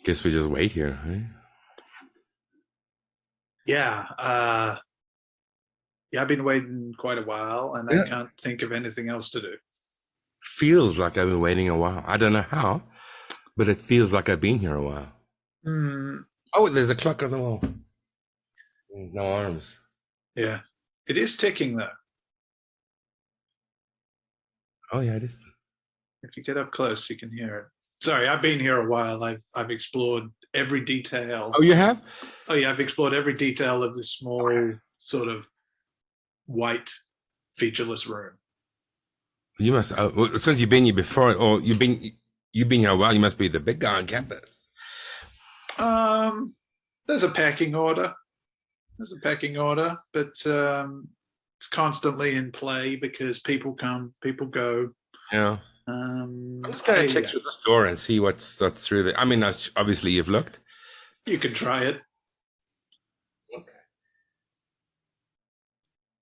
Guess we just wait here, right? Yeah. Yeah, I've been waiting quite a while, and I Yeah. can't think of anything else to do. Feels like I've been waiting a while. I don't know how, but it feels like I've been here a while. Mm, Oh, there's a clock on the wall. No arms. yeah, it is ticking though. Oh yeah, it is. If you get up close, you can hear it. Sorry, I've been here a while. I've explored every detail. Oh, you have? Oh yeah, I've explored every detail of this small sort of white featureless room. You must. Well, since you've been here before, or you've been here a while, you must be the big guy on campus. There's a packing order. But it's constantly in play because people come, people go. Yeah. I'm just gonna check through this door and see what's through there. I mean, obviously you've looked. You can try it. Okay.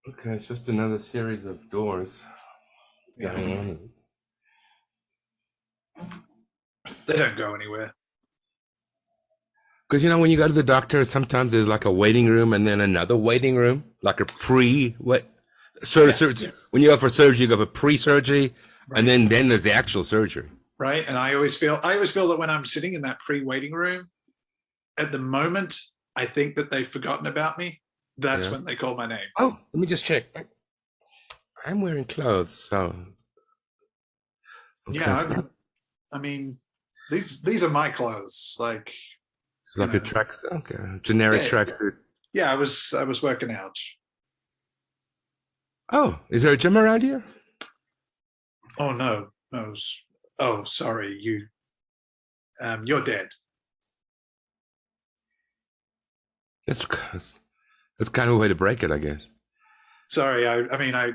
Okay, it's just another series of doors going on. They don't go anywhere. Because when you go to the doctor, sometimes there's like a waiting room and then another waiting room, like a surgery. When you go for surgery, you go for pre-surgery, right. And then there's the actual surgery. Right. And I always feel that when I'm sitting in that pre-waiting room, at the moment I think that they've forgotten about me, that's when they call my name. Oh, let me just check. I'm wearing clothes, so okay. Yeah, I mean, these are my clothes. Like it's like a track, generic tracksuit. Yeah, I was working out. Oh, is there a gym around here? Oh no. Oh, sorry, you're dead. That's kind of a way to break it, I guess. Sorry, I mean I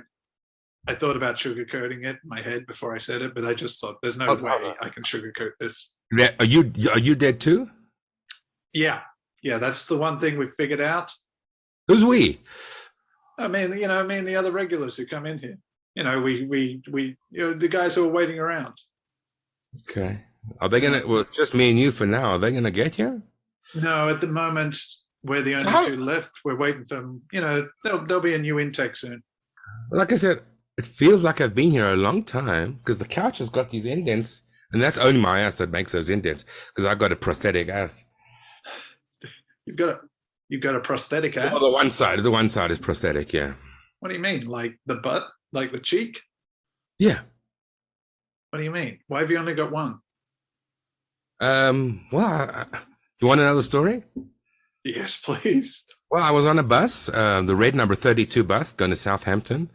thought about sugarcoating it in my head before I said it, but I just thought there's no way I can sugarcoat this. Are you dead too? Yeah, that's the one thing we've figured out. Who's we? I mean, the other regulars who come in here. We the guys who are waiting around. Okay. Are they gonna? Well, it's just me and you for now. Are they gonna get here? No, at the moment we're the only two left. We're waiting for them. There'll be a new intake soon. Like I said, it feels like I've been here a long time because the couch has got these indents, and that's only my ass that makes those indents because I've got a prosthetic ass. You've got a prosthetic ass? Well, the one side is prosthetic, yeah. What do you mean? Like the butt? Like the cheek? Yeah. What do you mean? Why have you only got one? Well, you want another story? Yes, please. Well, I was on a bus, the red number 32 bus going to Southampton.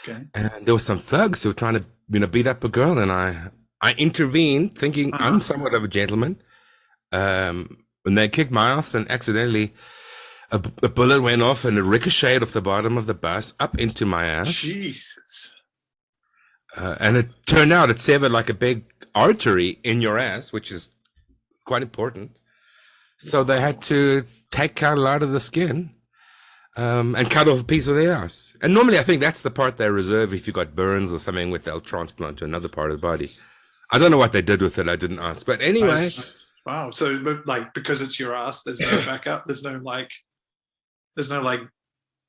Okay. And there were some thugs who were trying to, beat up a girl, and I intervened thinking I'm somewhat of a gentleman. And they kicked my ass, and accidentally a bullet went off and it ricocheted off the bottom of the bus up into my ass. Jesus. And it turned out it severed like a big artery in your ass, which is quite important. So they had to take out a lot of the skin and cut off a piece of the ass. And normally I think that's the part they reserve if you got burns or something, with they'll transplant to another part of the body. I don't know what they did with it. I didn't ask. But anyway. Wow. So like, because it's your ass, there's no backup. There's no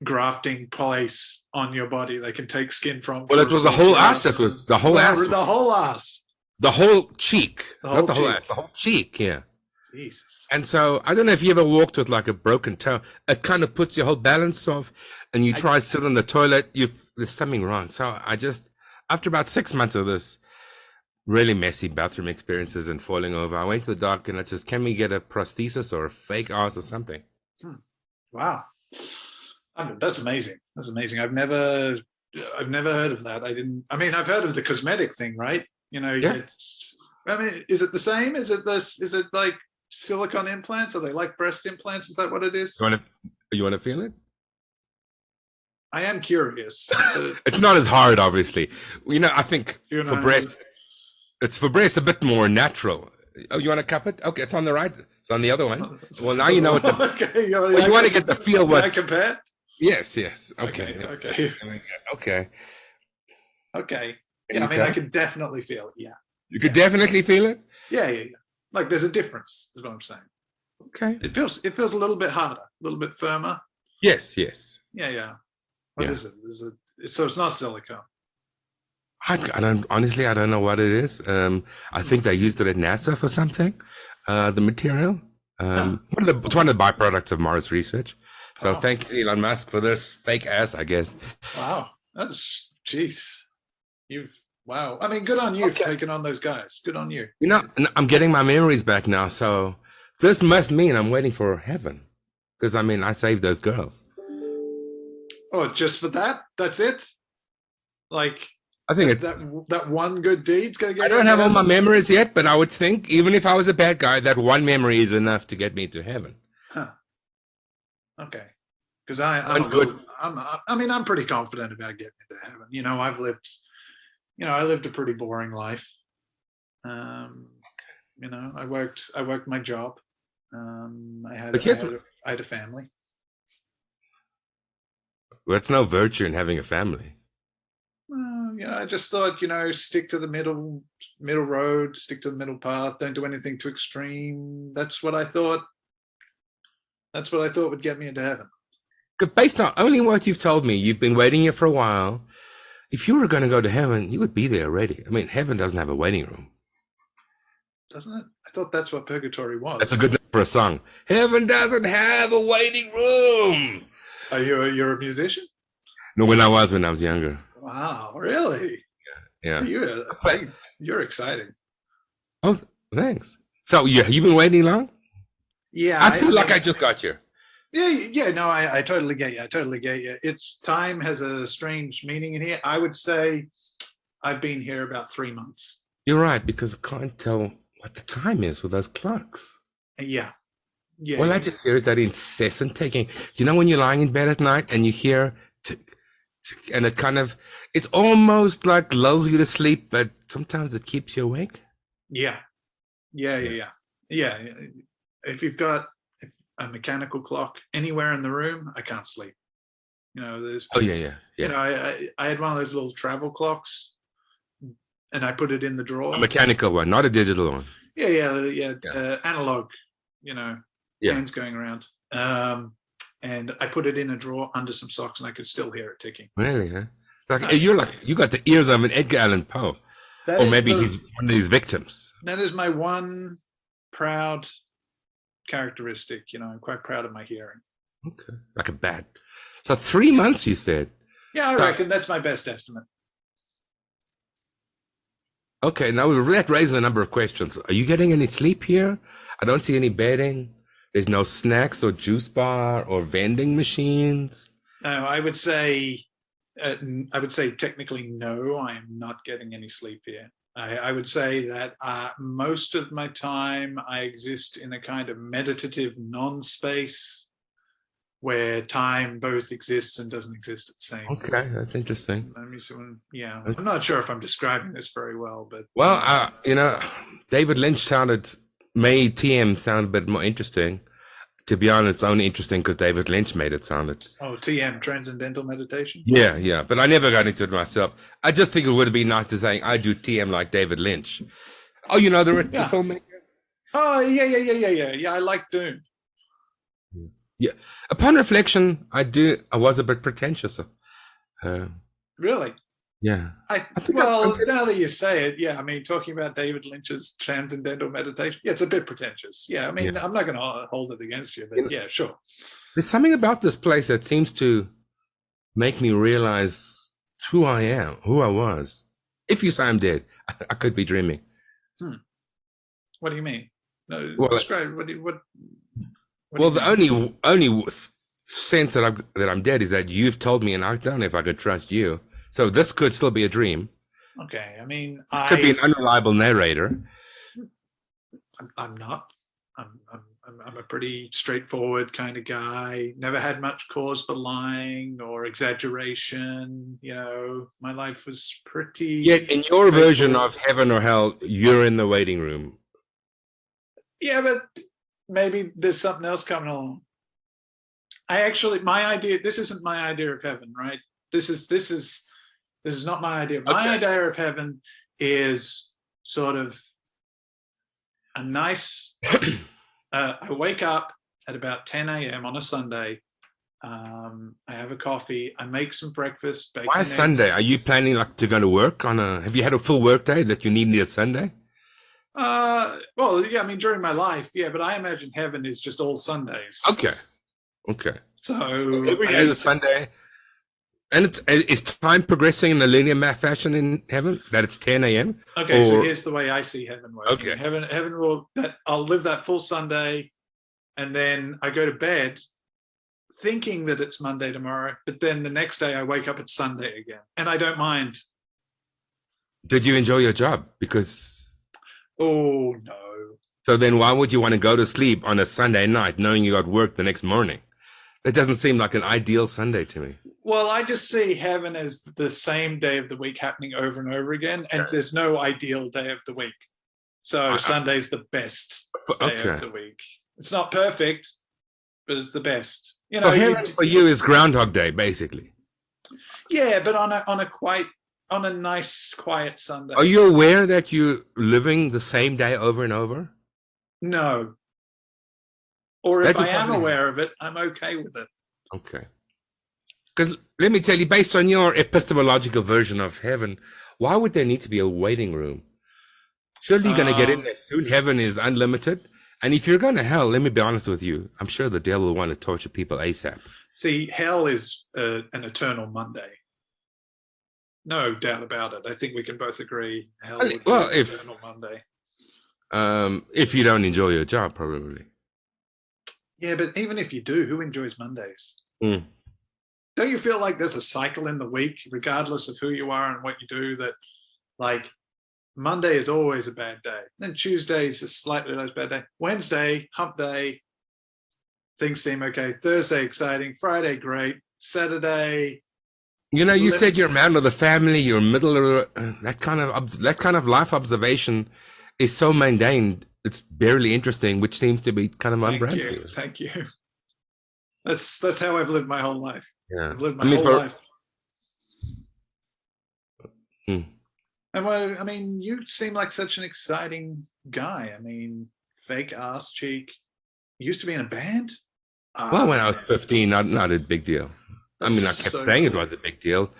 grafting place on your body they can take skin from. Well, it was the whole ass. That was the whole ass. The whole ass. The whole cheek. Not the whole ass. The whole cheek. Yeah. Jesus. And so I don't know if you ever walked with like a broken toe. It kind of puts your whole balance off, and you try to sit on the toilet. There's something wrong. So I just, after about 6 months of this really messy bathroom experiences and falling over, I went to the doctor and I just, can we get a prosthesis or a fake ass or something? Wow. That's amazing. That's amazing. I've never heard of that. I've heard of the cosmetic thing, right? Yeah. Is it the same? Is it like silicone implants? Are they like breast implants? Is that what it is? You want to feel it? I am curious. It's not as hard, obviously. I think for breast, it's for breast a bit more natural. Oh, you want to cup it? Okay, it's on the right. It's on the other one. Well, now you know what okay. You want to get the feel. What I compare? Yes. Okay. Okay. Yeah, I can definitely feel it. Yeah. You could definitely feel it? Yeah. Like there's a difference, is what I'm saying. Okay. It feels a little bit harder, a little bit firmer. Yes, yes. Yeah. What Yeah. is it? So it's not silicone. I don't honestly. I don't know what it is. I think they used it at NASA for something. The material. It's one of the byproducts of Morris research. So Wow. thank you, Elon Musk, for this fake ass, I guess. Wow. That's jeez. Wow. I mean, good on you for taking on those guys. Good on you. You know, I'm getting my memories back now. So this must mean I'm waiting for heaven, because I mean, I saved those girls. Oh, just for that? That's it? Like I think that one good deed's gonna get. I don't have all my memories yet, but I would think even if I was a bad guy, that one memory is enough to get me to heaven. Huh. Okay. Because I'm pretty confident about getting into heaven. You know, I lived a pretty boring life. You know, I worked my job. I had a family. That's no virtue in having a family. I just thought, stick to the middle road, stick to the middle path, don't do anything too extreme. That's what I thought would get me into heaven. Based on only what you've told me, you've been waiting here for a while. If you were going to go to heaven, you would be there already. I mean, heaven doesn't have a waiting room. Doesn't it? I thought that's what Purgatory was. That's a good name for a song. Heaven doesn't have a waiting room. You're a musician? No, when I was younger. Wow, really? Yeah. You're exciting. Oh, thanks. So you've been waiting long? Yeah. I feel like I just got here. Yeah. No, I totally get you. It's time has a strange meaning in here. I would say I've been here about 3 months. You're right, because I can't tell what the time is with those clocks. Yeah. All I just hear is that incessant ticking. You know when you're lying in bed at night and you hear tick, tick, and it's almost like lulls you to sleep, but sometimes it keeps you awake. Yeah. If you've got a mechanical clock anywhere in the room, I can't sleep. There's. Oh yeah. I had one of those little travel clocks, and I put it in the drawer. A mechanical one, not a digital one. Yeah. Analog. Hands going around. And I put it in a drawer under some socks, and I could still hear it ticking. Really, huh? You got the ears of an Edgar Allan Poe, or maybe he's one of these victims. That is my one proud characteristic. I'm quite proud of my hearing. Okay, like a bat. So 3 months, you said. Yeah, I reckon that's my best estimate. Okay, now that raises a number of questions. Are you getting any sleep here? I don't see any bedding. There's no snacks or juice bar or vending machines. No, I would say technically no. I am not getting any sleep here. I would say that most of my time I exist in a kind of meditative non-space where time both exists and doesn't exist at the same time. Okay, that's interesting. Let me see. Yeah, I'm not sure if I'm describing this very well, but David Lynch made TM sound a bit more interesting. To be honest, only interesting because David Lynch made it sound. Oh, TM, Transcendental Meditation? Yeah, but I never got into it myself. I just think it would have been nice to say I do TM like David Lynch. Oh, the filmmaker? Oh, yeah, I like Dune. Yeah. Upon reflection, I was a bit pretentious. Really? Yeah. Now that you say it, yeah, I mean, talking about David Lynch's Transcendental Meditation, yeah, it's a bit pretentious. Yeah, I mean, I'm not going to hold it against you, but yeah, sure. There's something about this place that seems to make me realize who I am, who I was. If you say I'm dead, I could be dreaming. What do you mean? No, well, describe. The only sense that I'm dead is that you've told me, and I don't know if I could trust you. So this could still be a dream. Okay, I mean, could be an unreliable narrator. I'm not. I'm a pretty straightforward kind of guy. Never had much cause for lying or exaggeration. My life was pretty. Yet in your version of heaven or hell, you're in the waiting room. Yeah, but maybe there's something else coming along. This isn't my idea of heaven, right? This is not my idea. My idea of heaven is sort of a nice. I wake up at about 10 a.m. on a Sunday. I have a coffee. I make some breakfast. Bacon, Why eggs. Sunday? Are you planning like to go to work on a? Have you had a full work day that you need a Sunday? Well, yeah. I mean, during my life, yeah. But I imagine heaven is just all Sundays. Okay. Okay. So Every day is a Sunday. And is time progressing in a linear fashion in heaven? That it's 10 a.m. Okay, so here's the way I see heaven working. Okay. Heaven will that I'll live that full Sunday, and then I go to bed thinking that it's Monday tomorrow, but then the next day I wake up it's Sunday again, and I don't mind. Did you enjoy your job? Because oh no. So then why would you want to go to sleep on a Sunday night knowing you got work the next morning? That doesn't seem like an ideal Sunday to me. Well, I just see heaven as the same day of the week happening over and over again, and there's no ideal day of the week. So Sunday's the best day of the week. It's not perfect, but it's the best. You know, so heaven for you is Groundhog Day, basically. Yeah, but on a nice, quiet Sunday. Are you aware that you're living the same day over and over? No. Or if I am aware of it, I'm okay with it. Okay. Because let me tell you, based on your epistemological version of heaven, why would there need to be a waiting room? Surely you're going to get in there soon. Heaven is unlimited. And if you're going to hell, let me be honest with you, I'm sure the devil will want to torture people ASAP. See, hell is an eternal Monday. No doubt about it. I think we can both agree hell would be an eternal Monday. If you don't enjoy your job, probably. Yeah, but even if you do, who enjoys Mondays? Mm. Don't you feel like there's a cycle in the week, regardless of who you are and what you do, that like Monday is always a bad day. Then Tuesday is a slightly less bad day. Wednesday, hump day, things seem okay. Thursday, exciting. Friday, great. Saturday. You know, you said you're a man of the family, you're middle of that kind of life observation is so mundane. It's barely interesting, which seems to be kind of on brand for you. Thank you. That's how I've lived my whole life. Yeah. I've lived my whole life. Hmm. And well, I mean, you seem like such an exciting guy. I mean, fake ass cheek. You used to be in a band? Well, when I was 15, not a big deal. I mean, I kept saying it was a big deal.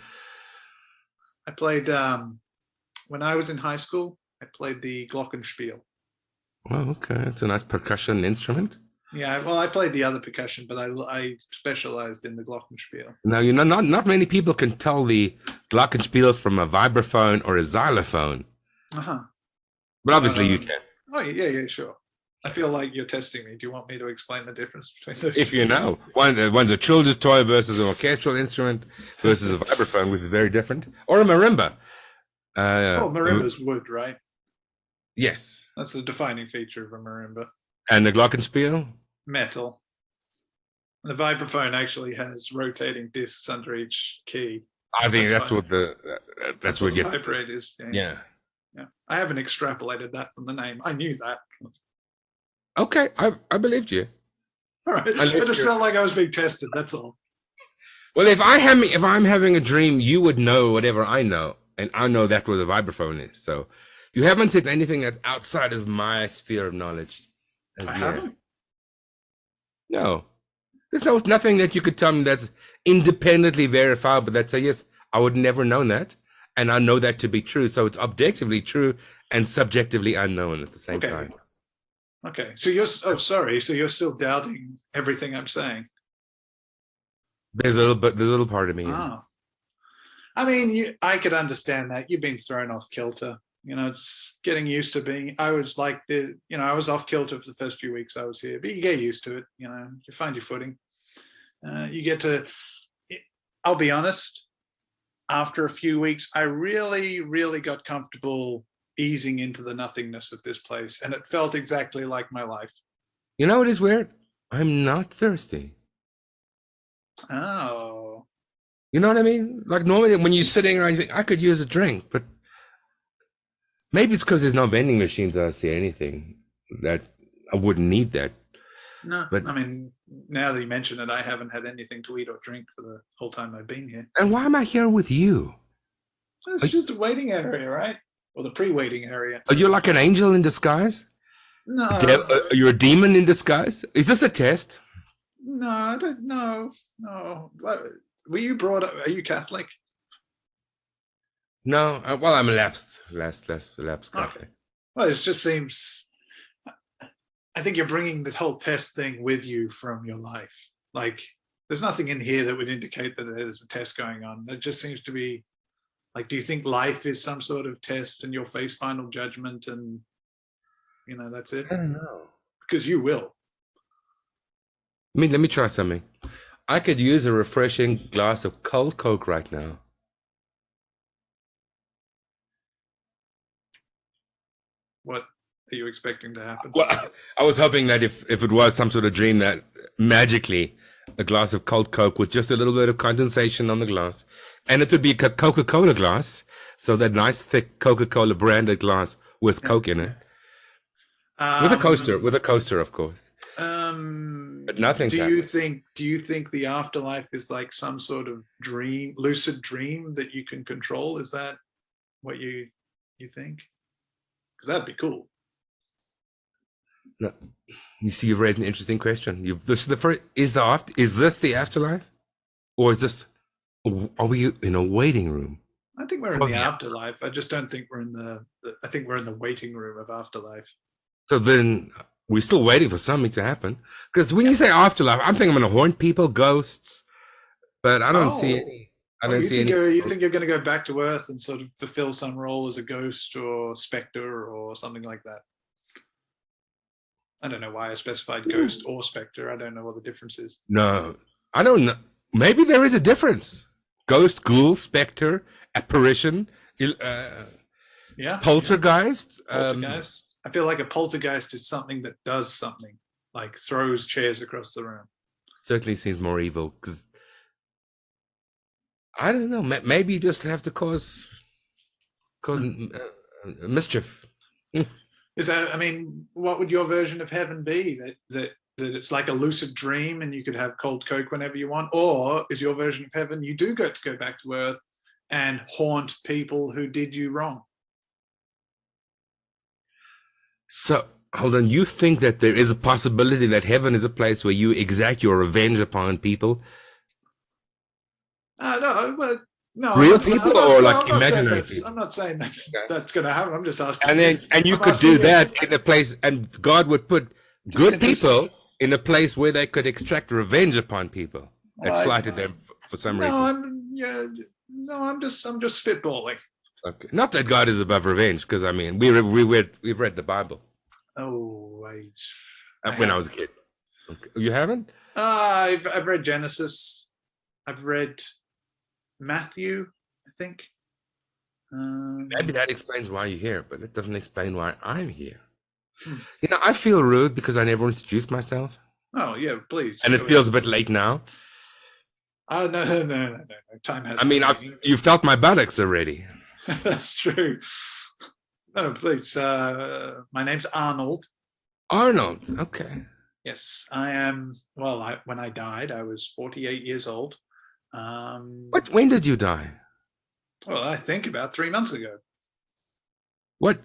I played, when I was in high school, I played the glockenspiel. Well, okay. It's a nice percussion instrument. Yeah, well, I played the other percussion, but I specialized in the glockenspiel. Now, you know, not many people can tell the glockenspiel from a vibraphone or a xylophone. Uh-huh. But obviously you can. Oh, yeah, sure. I feel like you're testing me. Do you want me to explain the difference between those? If you know. One's a children's toy versus an orchestral instrument versus a vibraphone, which is very different. Or a marimba. Marimba's wood, right? Yes. That's the defining feature of a marimba. And the glockenspiel? Metal. The vibraphone actually has rotating discs under each key. I think that's what that's what gets vibrate is. Yeah. I haven't extrapolated that from the name. I knew that. Okay, I believed you. All right. I just felt like I was being tested. That's all. Well, if I'm having a dream, you would know whatever I know, and I know that's what a vibraphone is. So you haven't said anything that's outside of my sphere of knowledge. I haven't. No, there's nothing that you could tell me that's independently verifiable. That say yes, I would never known that, and I know that to be true. So it's objectively true and subjectively unknown at the same time. Okay, so you're So you're still doubting everything I'm saying. There's a little part of me. Oh. I mean, I could understand that. You've been thrown off kilter. You know, it's getting used to being. I was like I was off kilter for the first few weeks I was here, but you get used to it. You know, you find your footing. You get to. I'll be honest. After a few weeks, I really, really got comfortable easing into the nothingness of this place, and it felt exactly like my life. You know what is weird? I'm not thirsty. Oh. You know what I mean? Like normally when you're sitting around, you think I could use a drink, but maybe it's because there's no vending machines I see anything that I wouldn't need that. No, but I mean, now that you mention it, I haven't had anything to eat or drink for the whole time I've been here. And why am I here with you? It's just a waiting area, right? Or the pre-waiting area. Are you like an angel in disguise? No, You're a demon in disguise. Is this a test? no, I don't know. No. Were you brought up? Are you Catholic? No. Well, I'm a lapsed Okay. Catholic. Well, it just seems. I think you're bringing the whole test thing with you from your life. Like, there's nothing in here that would indicate that there's a test going on. It just seems to be like, do you think life is some sort of test and you'll face final judgment and, that's it? I don't know. Because you will. Let me try something. I could use a refreshing glass of cold Coke right now. What are you expecting to happen? Well, I was hoping that if it was some sort of dream, that magically a glass of cold Coke with just a little bit of condensation on the glass, and it would be a Coca-Cola glass, so that nice thick Coca-Cola branded glass with Coke in it, with a coaster, of course. But nothing. Do you think the afterlife is like some sort of dream, lucid dream that you can control? Is that what you think? Because that'd be cool. No, you see, you've raised an interesting question. This is the first. Is this the afterlife, or is this? Are we in a waiting room? I think we're in the afterlife. I just don't think we're in the. I think we're in the waiting room of afterlife. So then we're still waiting for something to happen. Because when you say afterlife, I'm thinking I'm going to haunt people, ghosts, but I don't see any. I don't see any. You think you're going to go back to Earth and sort of fulfill some role as a ghost or specter or something like that? I don't know why I specified ghost or specter. I don't know what the difference is. No, I don't know. Maybe there is a difference. Ghost, ghoul, specter, apparition, poltergeist. Poltergeist. I feel like a poltergeist is something that does something, like throws chairs across the room. Certainly seems more evil because I don't know. Maybe you just have to cause mischief. Is that? I mean, what would your version of heaven be? That it's like a lucid dream and you could have cold Coke whenever you want, or is your version of heaven you do go back to Earth and haunt people who did you wrong? So hold on, you think that there is a possibility that heaven is a place where you exact your revenge upon people? No, well, no. Real people or like imaginary people? I'm not saying that's going to happen. I'm just asking. And you could do that in a place, and God would put good people in a place where they could extract revenge upon people that slighted them for some reason. I'm just spitballing. Okay, not that God is above revenge, because I mean we've read the Bible. Oh, when I was a kid. Okay. You haven't? I've read Genesis. I've read Matthew, I think. Maybe that explains why you're here, but it doesn't explain why I'm here. I feel rude because I never introduced myself. Oh yeah, please. And it feels a bit late now. Oh no. Time has. I mean, you felt my buttocks already. That's true. No, please. My name's Arnold. Arnold. Okay. Yes, I am. Well, when I died, I was 48 years old. When did you die? Well, I think about 3 months ago. What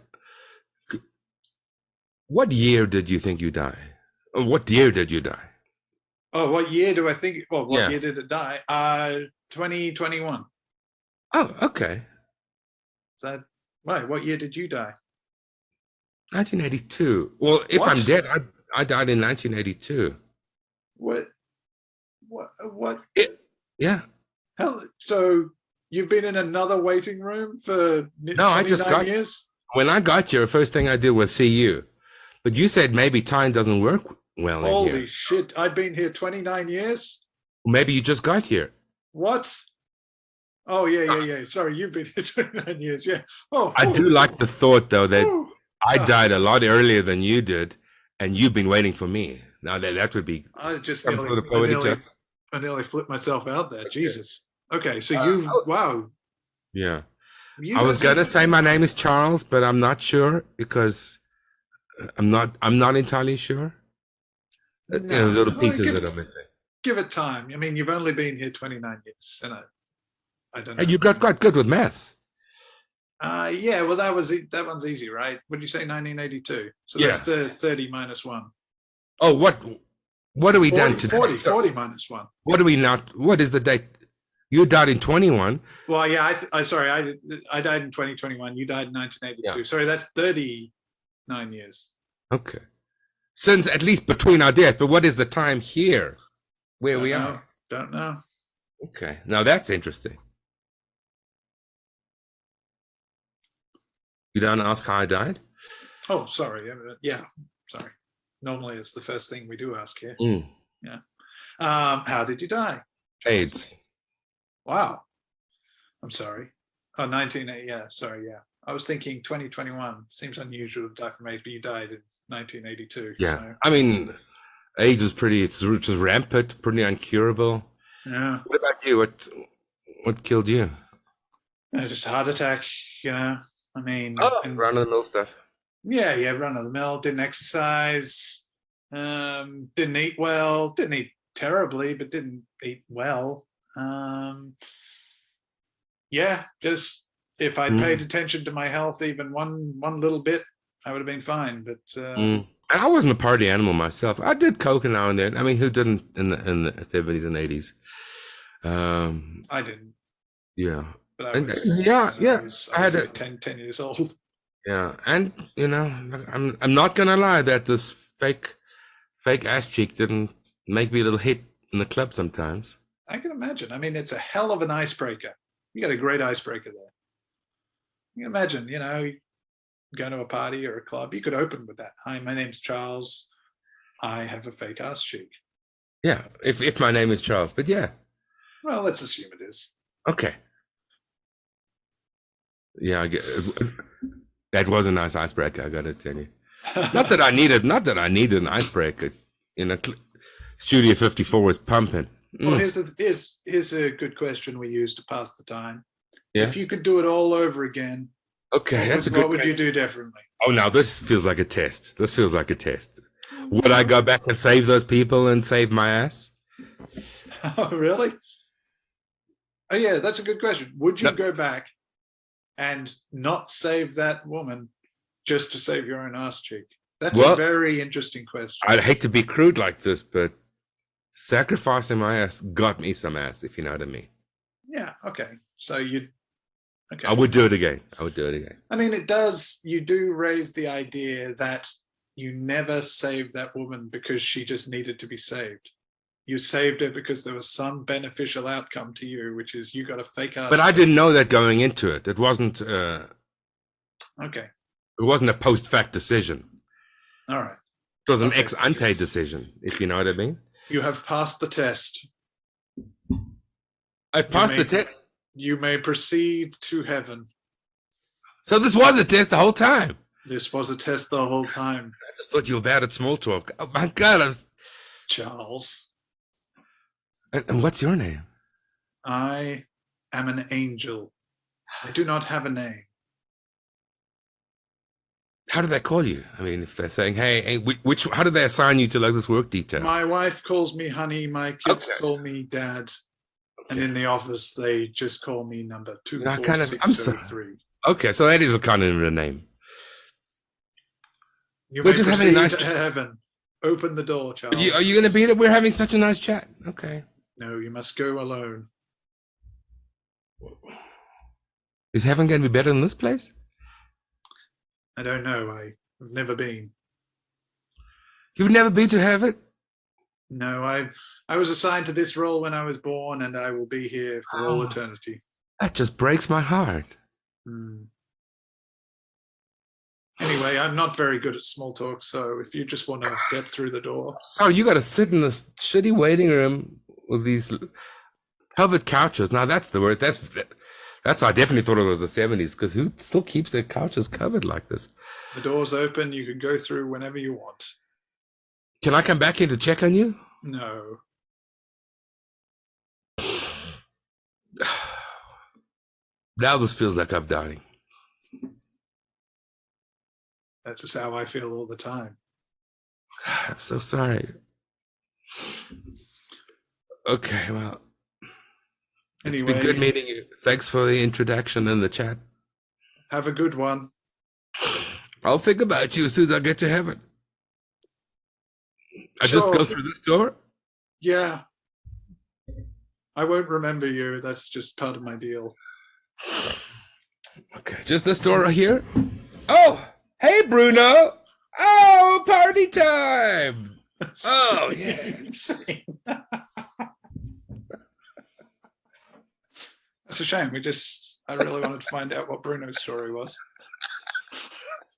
year did you think you died? What year did you die? Oh, what year do I think? Well, what year did it die? 2021. Oh, okay. Why? What year did you die? 1982. Well, if I'm dead, I died in 1982. What? Yeah. Hell, so you've been in another waiting room for 29 years? When I got here, the first thing I did was see you. But you said maybe time doesn't work well in here. Holy shit, I've been here 29 years? Maybe you just got here. What? Oh, yeah. Sorry, you've been here 29 years, yeah. I do like the thought, though, that I died a lot earlier than you did, and you've been waiting for me. Now, that would be I nearly flipped myself out there. Jesus. Okay, so wow. Yeah. I was going to say my name is Charles, but I'm not sure because I'm not entirely sure. No, little pieces that I'm missing. Give it time. I mean, you've only been here 29 years, and I don't know. And you got quite good with maths. Yeah, well, that one's easy, right? Would you say 1982? So Yeah. that's the 30 minus 1. Oh, what are we 40, done today? 40, So 40 minus 1. what are we not? What is the date? You died in 21. Well, yeah, sorry, I died in 2021. You died in 1982. Yeah. Sorry, that's 39 years. Okay. Since at least between our deaths, but what is the time here where we are? Don't know. Okay. Now that's interesting. You don't ask how I died? Oh, sorry. Yeah, sorry. Normally, it's the first thing we do ask here. Mm. Yeah. How did you die? AIDS. Wow. I'm sorry. Oh, 1980. Yeah, sorry. Yeah. I was thinking 2021. Seems unusual to die from AIDS, but you died in 1982. Yeah. So. I mean, AIDS was it's just rampant, pretty incurable. Yeah. What about you? What killed you? Just a heart attack, I mean, run of the mill stuff. Yeah, run of the mill, didn't exercise, didn't eat well, didn't eat terribly, but didn't eat well. Yeah, just if I'd paid attention to my health even one little bit, I would have been fine. But I wasn't a party animal myself. I did coke now and then. I mean, who didn't in the 70s and 80s? I didn't. Yeah. But I was, I had 10 years old. Yeah, and I'm not gonna lie that this fake ass cheek didn't make me a little hit in the club sometimes. I can imagine. I mean, it's a hell of an icebreaker. You got a great icebreaker there. You can imagine, going to a party or a club, you could open with that. Hi, my name's Charles. I have a fake ass cheek. Yeah, if my name is Charles, but yeah. Well, let's assume it is. Okay. Yeah, I get that was a nice icebreaker, I gotta tell you. Not that I needed an icebreaker. Studio 54 was pumping. Well, here's a good question we use to pass the time. Yeah. If you could do it all over again, okay, what would you do differently? Oh, now this feels like a test. Would I go back and save those people and save my ass? Oh, really? Oh, yeah, that's a good question. Would you go back and not save that woman just to save your own ass cheek? That's a very interesting question. I'd hate to be crude like this, but sacrificing my ass got me some ass, if you know what I mean. Yeah, okay. So okay. I would do it again. I mean, you do raise the idea that you never saved that woman because she just needed to be saved. You saved her because there was some beneficial outcome to you, which is you got a fake ass. But I didn't know that going into it. It wasn't okay. It wasn't a post-fact decision. All right. It was an ex-ante decision, if you know what I mean. You have passed the test. I've passed the test. You may proceed to heaven. So this was a test the whole time. This was a test the whole time. I just thought you were bad at small talk. Oh my God, Charles. And what's your name? I am an angel. I do not have a name. How do they call you? I mean, if they're saying, hey, how do they assign you to like this work detail? My wife calls me honey. My kids call me dad. And in the office, they just call me number 24603. Okay, so that is a kind of a name. We're just having a nice heaven. Open the door, Charles. Are you going to be there? We're having such a nice chat. Okay. No, you must go alone. Is heaven going to be better than this place? I don't know. I've never been. You've never been to heaven? No, I was assigned to this role when I was born, and I will be here for all eternity. That just breaks my heart. Anyway, I'm not very good at small talk, so if you just want to step through the door. So you got to sit in this shitty waiting room with these covered couches. Now that's the word. That's I definitely thought it was the 70s, because who still keeps their couches covered like this? The door's open. You can go through whenever you want. Can I come back in to check on you? No. Now this feels like I'm dying. That's just how I feel all the time. I'm so sorry. Okay, well, it's been good meeting you. Thanks for the introduction and the chat. Have a good one. I'll think about you as soon as I get to heaven. I just Sure. go through this door. Yeah. I won't remember you. That's just part of my deal. Okay, just this door right here. Oh, hey, Bruno. Oh, party time. Oh, yeah. That's a shame. I really wanted to find out what Bruno's story was.